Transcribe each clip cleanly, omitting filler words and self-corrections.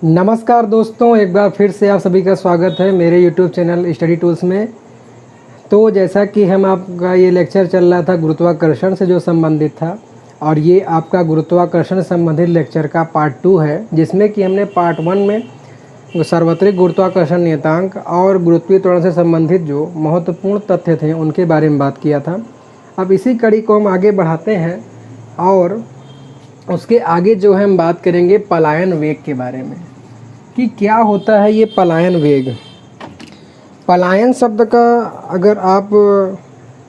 नमस्कार दोस्तों, एक बार फिर से आप सभी का स्वागत है मेरे YouTube चैनल स्टडी टूल्स में। तो जैसा कि हम आपका ये लेक्चर चल रहा था गुरुत्वाकर्षण से जो संबंधित था, और ये आपका गुरुत्वाकर्षण संबंधित लेक्चर का पार्ट 2 है, जिसमें कि हमने पार्ट 1 में सार्वत्रिक गुरुत्वाकर्षण नियतांक और गुरुत्वीय त्वरण से संबंधित जो महत्वपूर्ण तथ्य थे उनके बारे में बात किया था। अब इसी कड़ी को हम आगे बढ़ाते हैं और उसके आगे जो है हम बात करेंगे पलायन वेग के बारे में कि क्या होता है ये पलायन वेग। पलायन शब्द का अगर आप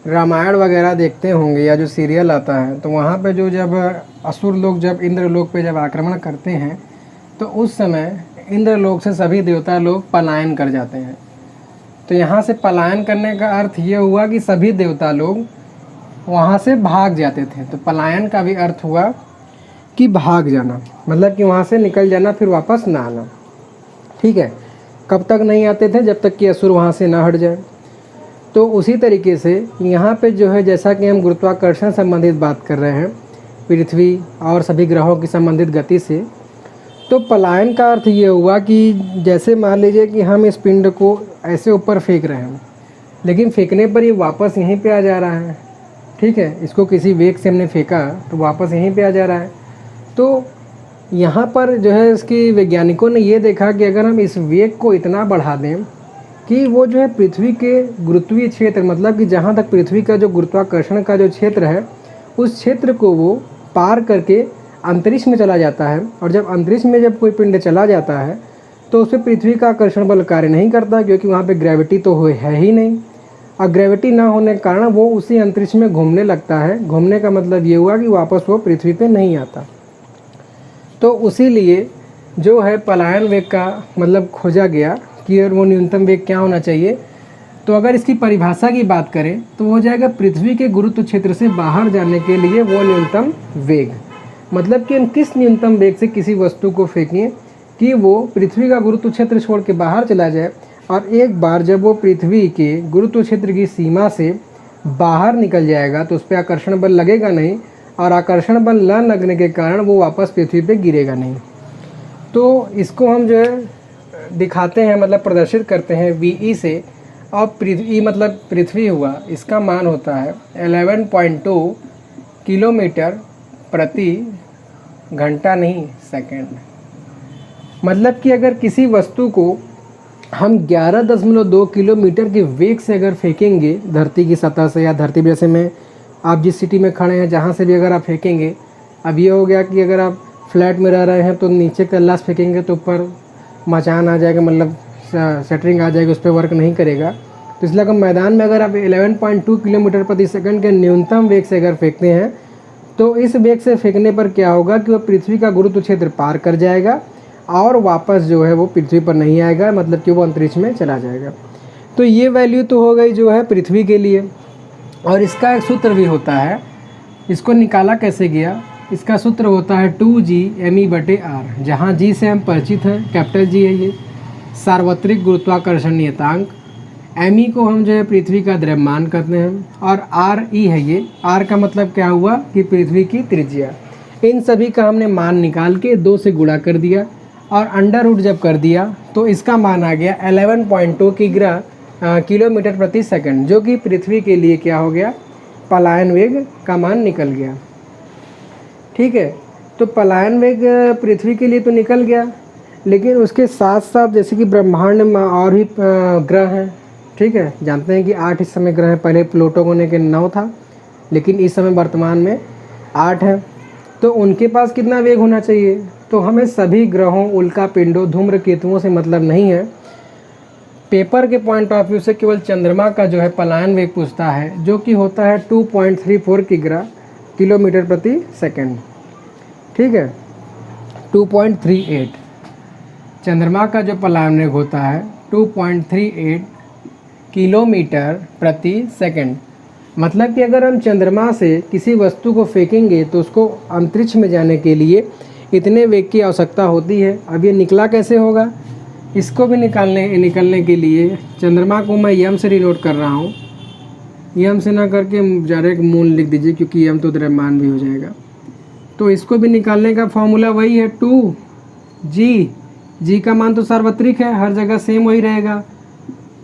रामायण वगैरह देखते होंगे या जो सीरियल आता है, तो वहाँ पे जो जब असुर लोग जब इंद्रलोक पे जब आक्रमण करते हैं तो उस समय इंद्रलोक से सभी देवता लोग पलायन कर जाते हैं। तो यहाँ से पलायन करने का अर्थ ये हुआ कि सभी देवता लोग वहाँ से भाग जाते थे। तो पलायन का भी अर्थ हुआ कि भाग जाना, मतलब कि वहाँ से निकल जाना, फिर वापस ना आना। ठीक है, कब तक नहीं आते थे? जब तक कि असुर वहाँ से ना हट जाए। तो उसी तरीके से यहाँ पे जो है, जैसा कि हम गुरुत्वाकर्षण संबंधित बात कर रहे हैं पृथ्वी और सभी ग्रहों की संबंधित गति से, तो पलायन का अर्थ ये हुआ कि जैसे मान लीजिए कि हम इस पिंड को ऐसे ऊपर फेंक रहे हैं, लेकिन फेंकने पर ये वापस यहीं पे आ जा रहा है। ठीक है, इसको किसी वेग से हमने फेंका तो वापस यहीं पे आ जा रहा है। तो यहाँ पर जो है इसकी वैज्ञानिकों ने ये देखा कि अगर हम इस वेग को इतना बढ़ा दें कि वो जो है पृथ्वी के गुरुत्वीय क्षेत्र, मतलब कि जहाँ तक पृथ्वी का जो गुरुत्वाकर्षण का जो क्षेत्र है, उस क्षेत्र को वो पार करके अंतरिक्ष में चला जाता है। और जब अंतरिक्ष में जब कोई पिंड चला जाता है तो उस पर पृथ्वी का आकर्षण बल कार्य नहीं करता, क्योंकि वहाँ पर ग्रेविटी तो है ही नहीं। और ग्रेविटी ना होने के कारण वो उसी अंतरिक्ष में घूमने लगता है। घूमने का मतलब ये हुआ कि वापस वो पृथ्वी पर नहीं आता। तो उसी लिए जो है पलायन वेग का मतलब खोजा गया कि और वो न्यूनतम वेग क्या होना चाहिए। तो अगर इसकी परिभाषा की बात करें तो हो जाएगा पृथ्वी के गुरुत्व क्षेत्र से बाहर जाने के लिए वो न्यूनतम वेग। मतलब कि हम किस न्यूनतम वेग से किसी वस्तु को फेंकें कि वो पृथ्वी का गुरुत्व क्षेत्र छोड़ के बाहर चला जाए, और एक बार जब वो पृथ्वी के गुरुत्व क्षेत्र की सीमा से बाहर निकल जाएगा तो उस पर आकर्षण बल लगेगा नहीं, और आकर्षण बल न लगने के कारण वो वापस पृथ्वी पे गिरेगा नहीं। तो इसको हम जो है दिखाते हैं, मतलब प्रदर्शित करते हैं VE से। और पृथ्वी मतलब पृथ्वी हुआ, इसका मान होता है 11.2 किलोमीटर प्रति घंटा, नहीं सेकंड। मतलब कि अगर किसी वस्तु को हम 11.2 किलोमीटर के वेग से अगर फेंकेंगे धरती की सतह से, या धरती जैसे में आप जिस सिटी में खड़े हैं जहाँ से भी अगर आप फेंकेंगे, अब ये हो गया कि अगर आप फ्लैट में रह रहे हैं तो नीचे तल्ला से फेंकेंगे तो ऊपर मचान आ जाएगा, मतलब शटरिंग आ जाएगी, उस पर वर्क नहीं करेगा। तो इसलिए अगर मैदान में अगर आप 11.2 किलोमीटर प्रति सेकंड के न्यूनतम वेग से अगर फेंकते हैं तो इस वेग से फेंकने पर क्या होगा कि वो पृथ्वी का गुरुत्व क्षेत्र पार कर जाएगा और वापस जो है वो पृथ्वी पर नहीं आएगा, मतलब कि वो अंतरिक्ष में चला जाएगा। तो ये वैल्यू तो हो गई जो है पृथ्वी के लिए। और इसका एक सूत्र भी होता है, इसको निकाला कैसे गया? इसका सूत्र होता है 2G_me/r, जहाँ G से हम परिचित हैं, कैपिटल G है ये सार्वत्रिक गुरुत्वाकर्षण नियतांक, me को हम जो है पृथ्वी का द्रव्यमान कहते हैं, और re है ये। r का मतलब क्या हुआ कि पृथ्वी की त्रिज्या। इन सभी का हमने मान निकाल के 2 से गुणा कर दिया और अंडर रूट जब कर दिया तो इसका मान आ गया 11.2 किलोमीटर प्रति सेकंड, जो कि पृथ्वी के लिए क्या हो गया, पलायन वेग का मान निकल गया। ठीक है, तो पलायन वेग पृथ्वी के लिए तो निकल गया, लेकिन उसके साथ साथ जैसे कि ब्रह्मांड में और भी ग्रह हैं। ठीक है, जानते हैं कि 8 इस समय ग्रह हैं। पहले प्लूटो होने के 9 था, लेकिन इस समय वर्तमान में 8 है। तो उनके पास कितना वेग होना चाहिए? तो हमें सभी ग्रहों, उल्का पिंडों, धूम्रकेतुओं से मतलब नहीं है। पेपर के पॉइंट ऑफ व्यू से केवल चंद्रमा का जो है पलायन वेग पूछता है, जो कि होता है 2.34 किलोमीटर प्रति सेकंड। ठीक है, 2.38 चंद्रमा का जो पलायन वेग होता है 2.38 किलोमीटर प्रति सेकंड। मतलब कि अगर हम चंद्रमा से किसी वस्तु को फेंकेंगे तो उसको अंतरिक्ष में जाने के लिए इतने वेग की आवश्यकता होती है। अब ये निकला कैसे होगा? इसको भी निकलने के लिए चंद्रमा को मैं यम से डिनोट कर रहा हूँ। यम से ना करके डायरेक्ट मून लिख दीजिए, क्योंकि यम तो द्रव्यमान भी हो जाएगा। तो इसको भी निकालने का फॉर्मूला वही है 2G जी का मान तो सार्वत्रिक है, हर जगह सेम वही रहेगा,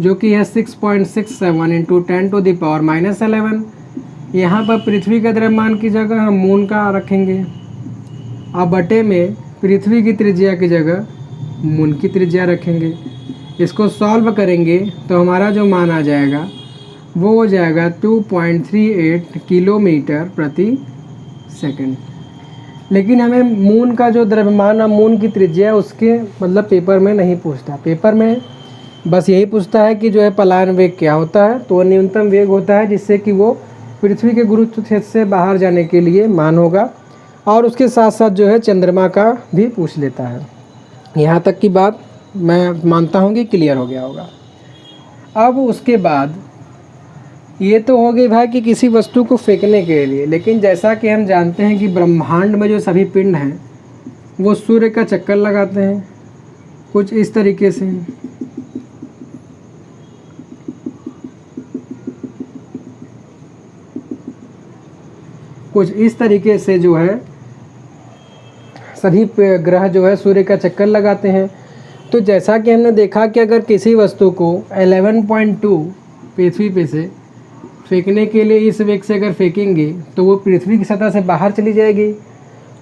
जो कि है 6.67 इंटू 10⁻⁻11। यहाँ पर पृथ्वी का द्रव्यमान की जगह हम मून का रखेंगे, अब बटे में पृथ्वी की त्रिज्या की जगह मून की त्रिज्या रखेंगे। इसको सॉल्व करेंगे तो हमारा जो मान आ जाएगा वो हो जाएगा 2.38 किलोमीटर प्रति सेकंड। लेकिन हमें मून का जो द्रव्यमान और मून की त्रिज्या उसके मतलब पेपर में नहीं पूछता। पेपर में बस यही पूछता है कि जो है पलायन वेग क्या होता है, तो न्यूनतम वेग होता है जिससे कि वो पृथ्वी के गुरुत्व क्षेत्र से बाहर जाने के लिए मान होगा, और उसके साथ साथ जो है चंद्रमा का भी पूछ लेता है। यहाँ तक की बात मैं मानता हूँ कि क्लियर हो गया होगा। अब उसके बाद ये तो हो गई भाई कि किसी वस्तु को फेंकने के लिए, लेकिन जैसा कि हम जानते हैं कि ब्रह्मांड में जो सभी पिंड हैं वो सूर्य का चक्कर लगाते हैं कुछ इस तरीके से। कुछ इस तरीके से जो है सभी ग्रह जो है सूर्य का चक्कर लगाते हैं। तो जैसा कि हमने देखा कि अगर किसी वस्तु को 11.2 पृथ्वी पे से फेंकने के लिए इस वेग से अगर फेंकेंगे तो वो पृथ्वी की सतह से बाहर चली जाएगी।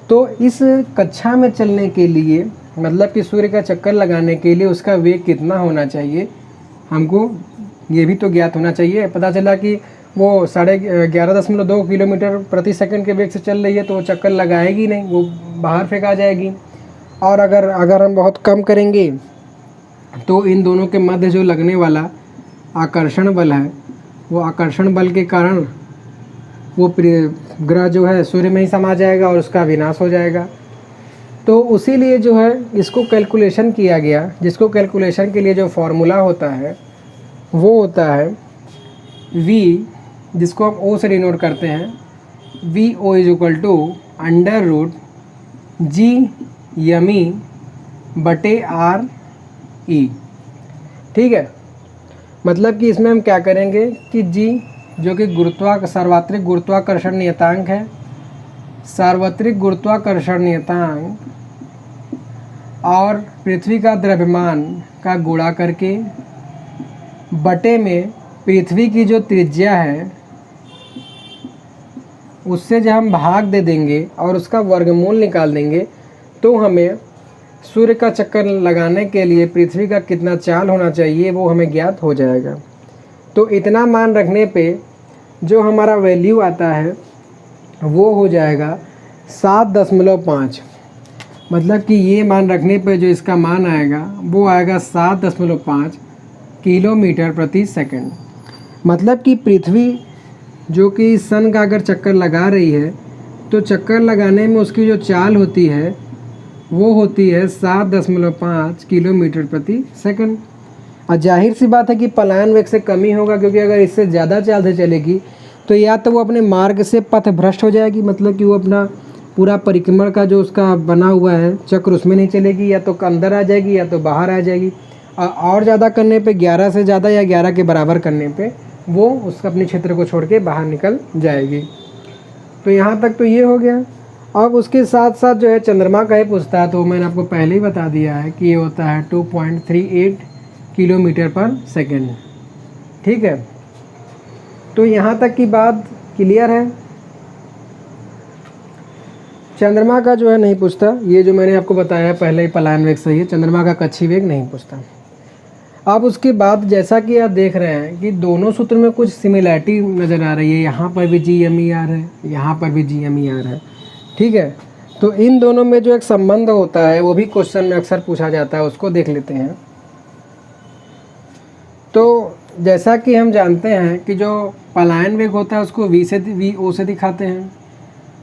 तो इस कक्षा में चलने के लिए मतलब कि सूर्य का चक्कर लगाने के लिए उसका वेग कितना होना चाहिए, हमको ये भी तो ज्ञात होना चाहिए। पता चला कि वो 11.2 किलोमीटर प्रति सेकंड के वेग से चल रही है तो वो चक्कर लगाएगी नहीं, वो बाहर फेंका जाएगी। और अगर हम बहुत कम करेंगे तो इन दोनों के मध्य जो लगने वाला आकर्षण बल है, वो आकर्षण बल के कारण वो ग्रह जो है सूर्य में ही समा जाएगा और उसका विनाश हो जाएगा। तो उसी लिए जो है इसको कैलकुलेशन किया गया, जिसको कैलकुलेशन के लिए जो फॉर्मूला होता है वो होता है v, जिसको हम o से डिनोट करते हैं, VO = √G/RE। ठीक है, मतलब कि इसमें हम क्या करेंगे कि G जो कि सार्वत्रिक गुरुत्वाकर्षण नियतांक है, सार्वत्रिक गुरुत्वाकर्षण नियतांक और पृथ्वी का द्रव्यमान का गुणा करके बटे में पृथ्वी की जो त्रिज्या है उससे जब हम भाग दे देंगे और उसका वर्गमूल निकाल देंगे तो हमें सूर्य का चक्कर लगाने के लिए पृथ्वी का कितना चाल होना चाहिए वो हमें ज्ञात हो जाएगा। तो इतना मान रखने पे जो हमारा वैल्यू आता है वो हो जाएगा 7.5। मतलब कि ये मान रखने पे जो इसका मान आएगा वो आएगा 7.5 किलोमीटर प्रति सेकंड। मतलब कि पृथ्वी जो कि सन का अगर चक्कर लगा रही है तो चक्कर लगाने में उसकी जो चाल होती है वो होती है 7.5 किलोमीटर प्रति सेकंड। और जाहिर सी बात है कि पलायन वेग से कम ही होगा, क्योंकि अगर इससे ज़्यादा चाल से चलेगी तो या तो वो अपने मार्ग से पथ भ्रष्ट हो जाएगी, मतलब कि वो अपना पूरा परिक्रमण का जो उसका बना हुआ है चक्र उसमें नहीं चलेगी, या तो अंदर आ जाएगी या तो बाहर आ जाएगी। और ज़्यादा करने पे 11 से ज़्यादा या 11 के बराबर करने पे वो उसका अपने क्षेत्र को छोड़ के बाहर निकल जाएगी। तो यहाँ तक तो ये हो गया। अब उसके साथ साथ जो है चंद्रमा का ही पूछता है, तो मैंने आपको पहले ही बता दिया है कि ये होता है 2.38 किलोमीटर पर सेकेंड। ठीक है, तो यहाँ तक की बात क्लियर है। चंद्रमा का जो है नहीं पूछता, ये जो मैंने आपको बताया पहले ही पलायन वेग सही है, चंद्रमा का कक्षीय वेग नहीं पूछता। अब उसके बाद जैसा कि आप देख रहे हैं कि दोनों सूत्र में कुछ सिमिलैरिटी नज़र आ रही है, यहाँ पर भी GMER है, यहाँ पर भी GMER है। ठीक है, तो इन दोनों में जो एक संबंध होता है वो भी क्वेश्चन में अक्सर पूछा जाता है, उसको देख लेते हैं। तो जैसा कि हम जानते हैं कि जो पलायन वेग होता है उसको VO से दिखाते हैं,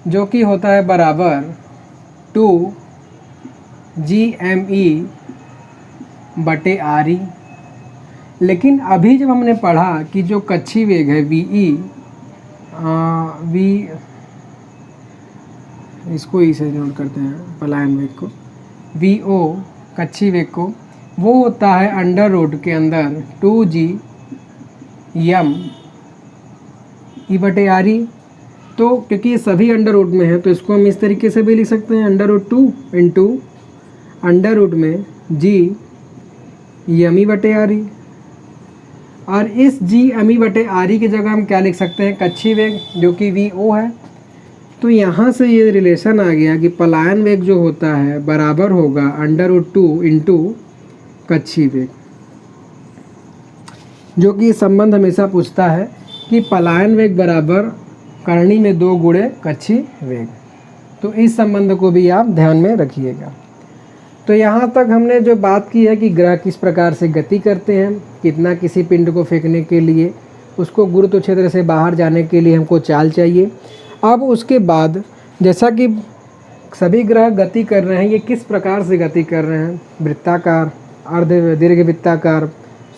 जो कि होता है बराबर 2GME/RE। लेकिन अभी जब हमने पढ़ा कि जो कक्षीय वेग है इसको ई से नोट करते हैं, पलायन वेग को VO कक्षीय वेग को, वो होता है अंडर रूट के अंदर 2GME/RE। तो क्योंकि ये सभी अंडर रूट में है तो इसको हम इस तरीके से भी लिख सकते हैं, under root 2 into under root में जी एम बटे आर ई, और इस जी एम बटे आर ई की जगह हम क्या लिख सकते हैं, कच्छी वेग जो कि वी ओ है। तो यहाँ से ये रिलेशन आ गया कि पलायन वेग जो होता है बराबर होगा √2 इंटू कच्छी वेग, जो कि संबंध हमेशा पूछता है कि पलायन वेग बराबर करनी में 2 गुणे कच्छी वेग। तो इस संबंध को भी आप ध्यान में रखिएगा। तो यहाँ तक हमने जो बात की है कि ग्रह किस प्रकार से गति करते हैं, कितना किसी पिंड को फेंकने के लिए उसको गुरुत्व क्षेत्र से बाहर जाने के लिए हमको चाल चाहिए। अब उसके बाद जैसा कि सभी ग्रह गति कर रहे हैं, ये किस प्रकार से गति कर रहे हैं, वृत्ताकार, अर्ध दीर्घ वृत्ताकार,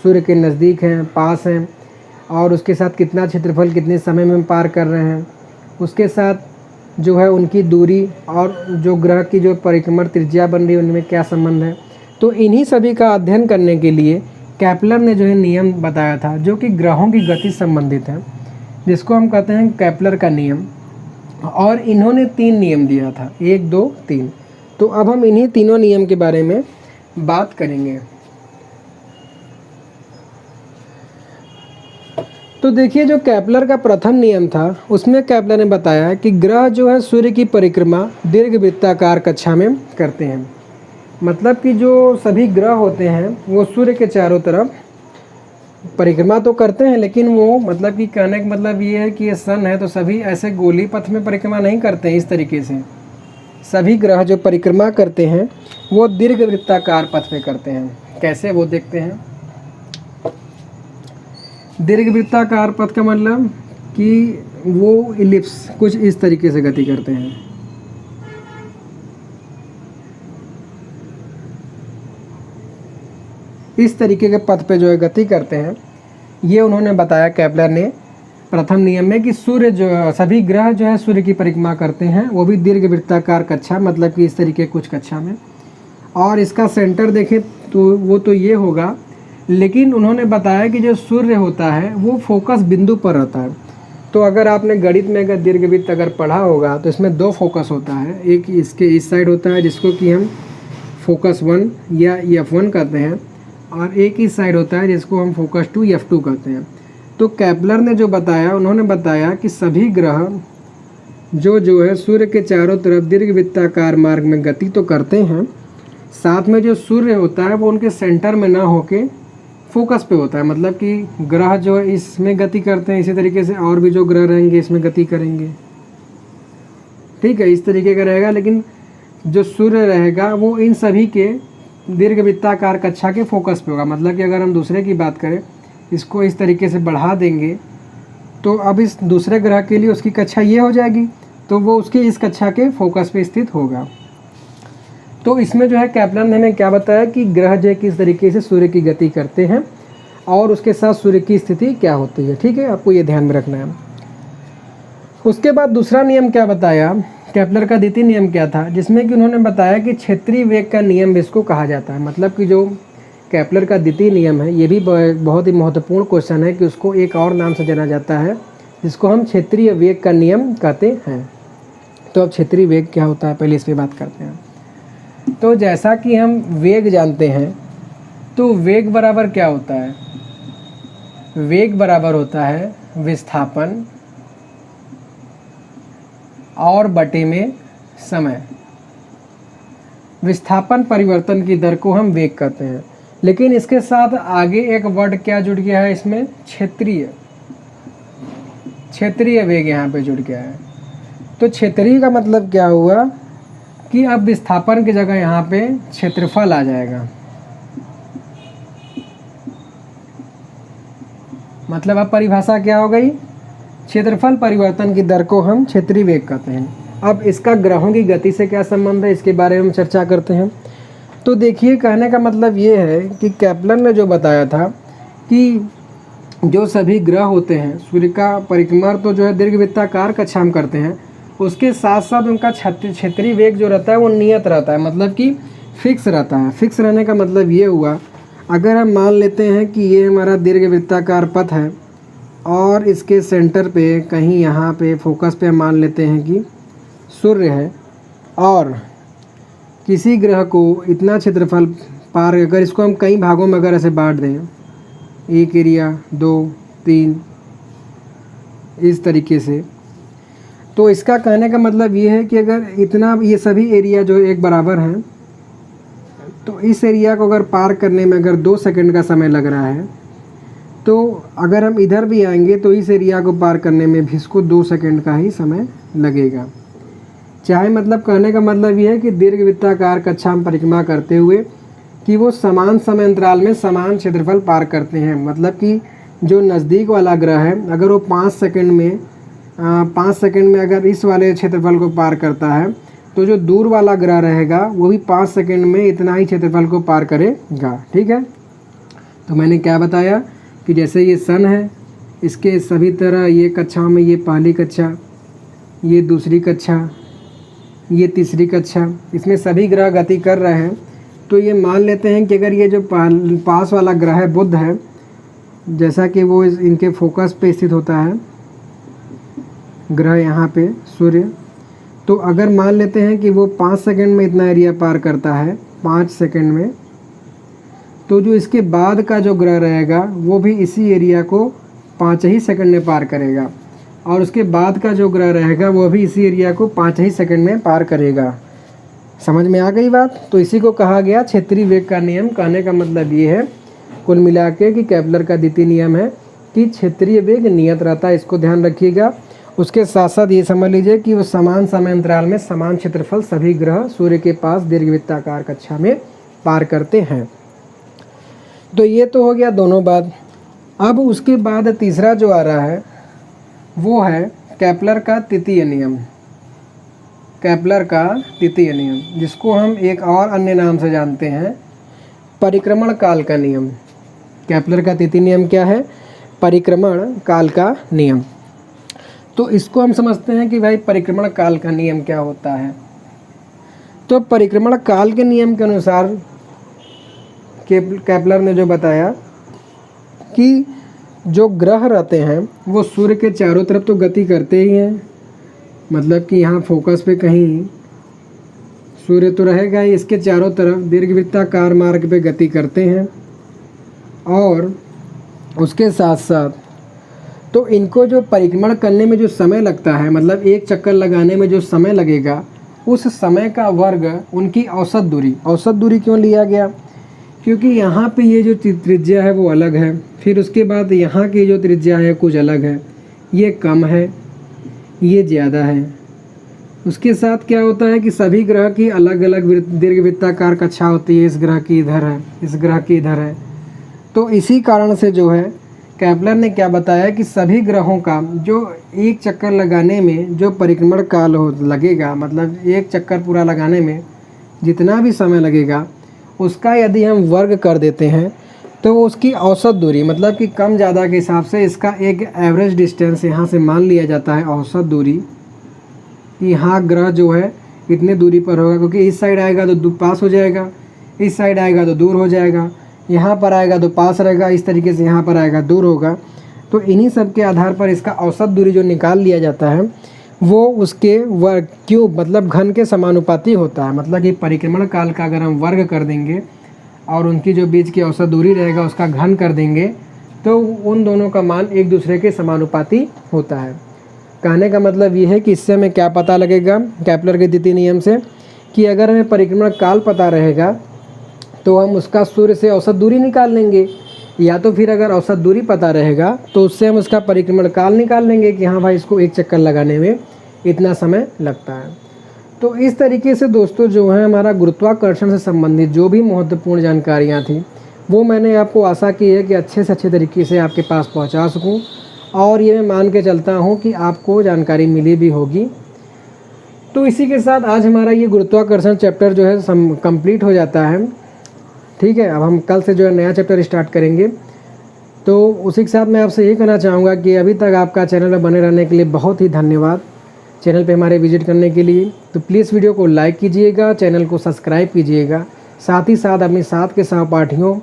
सूर्य के नज़दीक हैं, पास हैं, और उसके साथ कितना क्षेत्रफल कितने समय में पार कर रहे हैं, उसके साथ जो है उनकी दूरी और जो ग्रह की जो परिक्रमण त्रिज्या बन रही है उनमें क्या संबंध है। तो इन्हीं सभी का अध्ययन करने के लिए केपलर ने जो है नियम बताया था जो कि ग्रहों की गति संबंधित है, जिसको हम कहते हैं केपलर का नियम। और इन्होंने 3 नियम दिया था, 1 2 3। तो अब हम इन्हीं तीनों नियम के बारे में बात करेंगे। तो देखिए, जो केपलर का प्रथम नियम था उसमें केपलर ने बताया कि ग्रह जो है सूर्य की परिक्रमा दीर्घ वृत्ताकार कक्षा में करते हैं। मतलब कि जो सभी ग्रह होते हैं वो सूर्य के चारों तरफ परिक्रमा तो करते हैं, लेकिन वो मतलब कि कहने का मतलब ये है कि ये सन है तो सभी ऐसे गोली पथ में परिक्रमा नहीं करते हैं। इस तरीके से सभी ग्रह जो परिक्रमा करते हैं वो दीर्घ वृत्ताकार पथ में करते हैं। कैसे, वो देखते हैं। दीर्घ वृत्ताकार पथ का मतलब कि वो इलिप्स कुछ इस तरीके से गति करते हैं। इस तरीके के पथ पे जो है गति करते हैं। ये उन्होंने बताया केपलर ने प्रथम नियम में कि सूर्य जो सभी ग्रह जो है सूर्य की परिक्रमा करते हैं, वो भी दीर्घ वृत्ताकार कक्षा, मतलब कि इस तरीके कुछ कक्षा में। और इसका सेंटर देखें तो वो तो ये होगा, लेकिन उन्होंने बताया कि जो सूर्य होता है वो फोकस बिंदु पर रहता है। तो अगर आपने गणित में अगर दीर्घवृत्त अगर पढ़ा होगा तो इसमें 2 फोकस होता है। एक इसके इस साइड होता है जिसको कि हम फोकस 1 या F1 कहते हैं, और एक इस साइड होता है जिसको हम फोकस 2 F2 कहते हैं। तो केपलर ने जो बताया, उन्होंने बताया कि सभी ग्रह जो है सूर्य के चारों तरफ दीर्घ वृत्ताकार मार्ग में गति तो करते हैं, साथ में जो सूर्य होता है वो उनके सेंटर में ना होके फोकस पे होता है। मतलब कि ग्रह जो है इसमें गति करते हैं, इसी तरीके से और भी जो ग्रह रहेंगे इसमें गति करेंगे। ठीक है, इस तरीके का रहेगा। लेकिन जो सूर्य रहेगा वो इन सभी के दीर्घ वृत्ताकार कक्षा के फोकस पे होगा। मतलब कि अगर हम दूसरे की बात करें, इसको इस तरीके से बढ़ा देंगे तो अब इस दूसरे ग्रह के लिए उसकी कक्षा ये हो जाएगी, तो वो उसकी इस कक्षा के फोकस पे स्थित होगा। तो इसमें जो है केपलर ने हमें क्या बताया कि ग्रह जो है किस तरीके से सूर्य की गति करते हैं और उसके साथ सूर्य की स्थिति क्या होती है। ठीक है, आपको ये ध्यान में रखना है। उसके बाद दूसरा नियम क्या बताया, केपलर का द्वितीय नियम क्या था, जिसमें कि उन्होंने बताया कि क्षेत्रीय वेग का नियम इसको कहा जाता है। मतलब कि जो केपलर का द्वितीय नियम है ये भी बहुत ही महत्वपूर्ण क्वेश्चन है कि उसको एक और नाम से जाना जाता है, जिसको हम क्षेत्रीय वेग का नियम कहते हैं। तो अब क्षेत्रीय वेग क्या होता है पहले इस पर बात करते हैं। तो जैसा कि हम वेग जानते हैं, तो वेग बराबर क्या होता है, वेग बराबर होता है विस्थापन और बटे में समय। विस्थापन परिवर्तन की दर को हम वेग कहते हैं, लेकिन इसके साथ आगे एक वर्ड क्या जुड़ गया है इसमें, क्षेत्रीय वेग यहाँ पे जुड़ गया है। तो क्षेत्रीय का मतलब क्या हुआ कि अब विस्थापन की जगह यहाँ पे क्षेत्रफल आ जाएगा। मतलब अब परिभाषा क्या हो गई, क्षेत्रफल परिवर्तन की दर को हम क्षेत्रीय वेग कहते हैं। अब इसका ग्रहों की गति से क्या संबंध है, इसके बारे में हम चर्चा करते हैं। तो देखिए, कहने का मतलब ये है कि केपलर ने जो बताया था कि जो सभी ग्रह होते हैं सूर्य का परिक्रमण तो जो है दीर्घ वृत्ताकार कक्षा में करते हैं, उसके साथ साथ उनका क्षेत्रीय वेग जो रहता है वो नियत रहता है, मतलब कि फिक्स रहता है। फिक्स रहने का मतलब ये हुआ, अगर हम मान लेते हैं कि ये हमारा दीर्घ वृत्ताकार पथ है और इसके सेंटर पे कहीं यहाँ पे फोकस पे हम मान लेते हैं कि सूर्य है, और किसी ग्रह को इतना क्षेत्रफल पार, अगर इसको हम कई भागों में अगर ऐसे बांट दें, एक एरिया, 2, 3, इस तरीके से, तो इसका कहने का मतलब ये है कि अगर इतना ये सभी एरिया जो एक बराबर हैं, तो इस एरिया को अगर पार करने में अगर 2 सेकंड का समय लग रहा है, तो अगर हम इधर भी आएंगे तो इस एरिया को पार करने में भी इसको 2 सेकंड का ही समय लगेगा। चाहे मतलब कहने का मतलब ये है कि दीर्घवृत्ताकार कक्षा में परिक्रमा करते हुए कि वो समान समय अंतराल में समान क्षेत्रफल पार करते हैं। मतलब कि जो नज़दीक वाला ग्रह है, अगर वो 5 सेकंड में अगर इस वाले क्षेत्रफल को पार करता है, तो जो दूर वाला ग्रह रहेगा वो भी 5 सेकंड में इतना ही क्षेत्रफल को पार करेगा। ठीक है, तो मैंने क्या बताया कि जैसे ये सन है, इसके सभी तरह ये कक्षाओं में, ये पहली कक्षा, ये दूसरी कक्षा, ये तीसरी कक्षा, इसमें सभी ग्रह गति कर रहे हैं। तो ये मान लेते हैं कि अगर ये जो पास वाला ग्रह है बुध है, जैसा कि वो इनके फोकस पे स्थित होता है ग्रह यहाँ पे सूर्य, तो अगर मान लेते हैं कि वो 5 सेकंड में इतना एरिया पार करता है, 5 सेकंड में, तो जो इसके बाद का जो ग्रह रहेगा वो भी इसी एरिया को 5 ही सेकंड में पार करेगा, और उसके बाद का जो ग्रह रहेगा वो भी इसी एरिया को 5 ही सेकंड में पार करेगा। समझ में आ गई बात? तो इसी को कहा गया क्षेत्रीय वेग का नियम। कहने का मतलब ये है कुल मिला के कि केपलर का द्वितीय नियम है कि क्षेत्रीय वेग नियत रहता है, इसको ध्यान रखिएगा। उसके साथ साथ ये समझ लीजिए कि वो समान समय अंतराल में समान क्षेत्रफल सभी ग्रह सूर्य के पास दीर्घवृत्ताकार कक्षा में पार करते हैं। तो ये तो हो गया दोनों बात। अब उसके बाद तीसरा जो आ रहा है वो है केपलर का तृतीय नियम। केपलर का तृतीय नियम, जिसको हम एक और अन्य नाम से जानते हैं परिक्रमण काल का नियम। केपलर का तृतीय नियम क्या है? परिक्रमण काल का नियम। तो इसको हम समझते हैं कि भाई परिक्रमण काल का नियम क्या होता है। तो परिक्रमण काल के नियम के अनुसार केपलर ने जो बताया कि जो ग्रह रहते हैं वो सूर्य के चारों तरफ तो गति करते ही हैं, मतलब कि यहाँ फोकस पे कहीं सूर्य तो रहेगा ही, इसके चारों तरफ दीर्घवृत्ताकार मार्ग पे गति करते हैं। और उसके साथ साथ तो इनको जो परिक्रमण करने में जो समय लगता है, मतलब एक चक्कर लगाने में जो समय लगेगा, उस समय का वर्ग उनकी औसत दूरी क्यों लिया गया? क्योंकि यहाँ पे ये जो त्रिज्या है वो अलग है, फिर उसके बाद यहाँ की जो त्रिज्या है कुछ अलग है, ये कम है, ये ज़्यादा है। उसके साथ क्या होता है कि सभी ग्रह की अलग अलग दीर्घवृत्ताकार कक्षा होती है, इस ग्रह की इधर है, इस ग्रह की इधर है। तो इसी कारण से जो है केपलर ने क्या बताया कि सभी ग्रहों का जो एक चक्कर लगाने में जो परिक्रमण काल लगेगा, मतलब एक चक्कर पूरा लगाने में जितना भी समय लगेगा, उसका यदि हम वर्ग कर देते हैं तो उसकी औसत दूरी, मतलब कि कम ज़्यादा के हिसाब से इसका एक एवरेज डिस्टेंस यहाँ से मान लिया जाता है औसत दूरी, कि यहाँ ग्रह जो है इतने दूरी पर होगा, क्योंकि इस साइड आएगा तो पास हो जाएगा, इस साइड आएगा तो दूर हो जाएगा, यहाँ पर आएगा तो पास रहेगा, इस तरीके से यहाँ पर आएगा दूर होगा। तो इन्हीं सब के आधार पर इसका औसत दूरी जो निकाल लिया जाता है वो उसके वर्ग क्यूब, मतलब घन के समानुपाती होता है। मतलब कि परिक्रमण काल का अगर हम वर्ग कर देंगे और उनकी जो बीच की औसत दूरी रहेगा उसका घन कर देंगे, तो उन दोनों का मान एक दूसरे के समानुपाती होता है। कहने का मतलब ये है कि इससे हमें क्या पता लगेगा केपलर के द्वितीय नियम से, कि अगर हमें परिक्रमण काल पता रहेगा तो हम उसका सूर्य से औसत दूरी निकाल लेंगे, या तो फिर अगर औसत दूरी पता रहेगा तो उससे हम उसका परिक्रमण काल निकाल लेंगे कि हाँ भाई इसको एक चक्कर लगाने में इतना समय लगता है। तो इस तरीके से दोस्तों जो है हमारा गुरुत्वाकर्षण से संबंधित जो भी महत्वपूर्ण जानकारियाँ थी वो मैंने आपको आशा की है कि अच्छे से अच्छे तरीके से आपके पास पहुँचा सकूँ, और ये मैं मान के चलता हूँ कि आपको जानकारी मिली भी होगी। तो इसी के साथ आज हमारा ये गुरुत्वाकर्षण चैप्टर जो है कंप्लीट हो जाता है। ठीक है, अब हम कल से जो है नया चैप्टर स्टार्ट करेंगे। तो उसी के साथ मैं आपसे ये कहना चाहूँगा कि अभी तक आपका चैनल में बने रहने के लिए बहुत ही धन्यवाद। चैनल पे हमारे विजिट करने के लिए तो प्लीज़ वीडियो को लाइक कीजिएगा, चैनल को सब्सक्राइब कीजिएगा, साथ ही साथ अपने साथ के सहपाठियों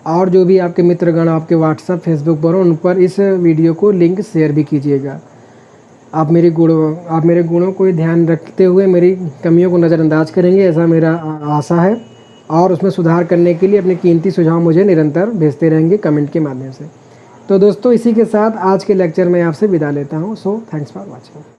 और जो भी आपके मित्रगण आपके व्हाट्सएप फेसबुक पर उन पर इस वीडियो को लिंक शेयर भी कीजिएगा। आप मेरे गुणों को ध्यान रखते हुए मेरी कमियों को नज़रअंदाज करेंगे, ऐसा मेरा आशा है। और उसमें सुधार करने के लिए अपने कीमती सुझाव मुझे निरंतर भेजते रहेंगे कमेंट के माध्यम से। तो दोस्तों इसी के साथ आज के लेक्चर में आपसे विदा लेता हूँ। So thanks for watching.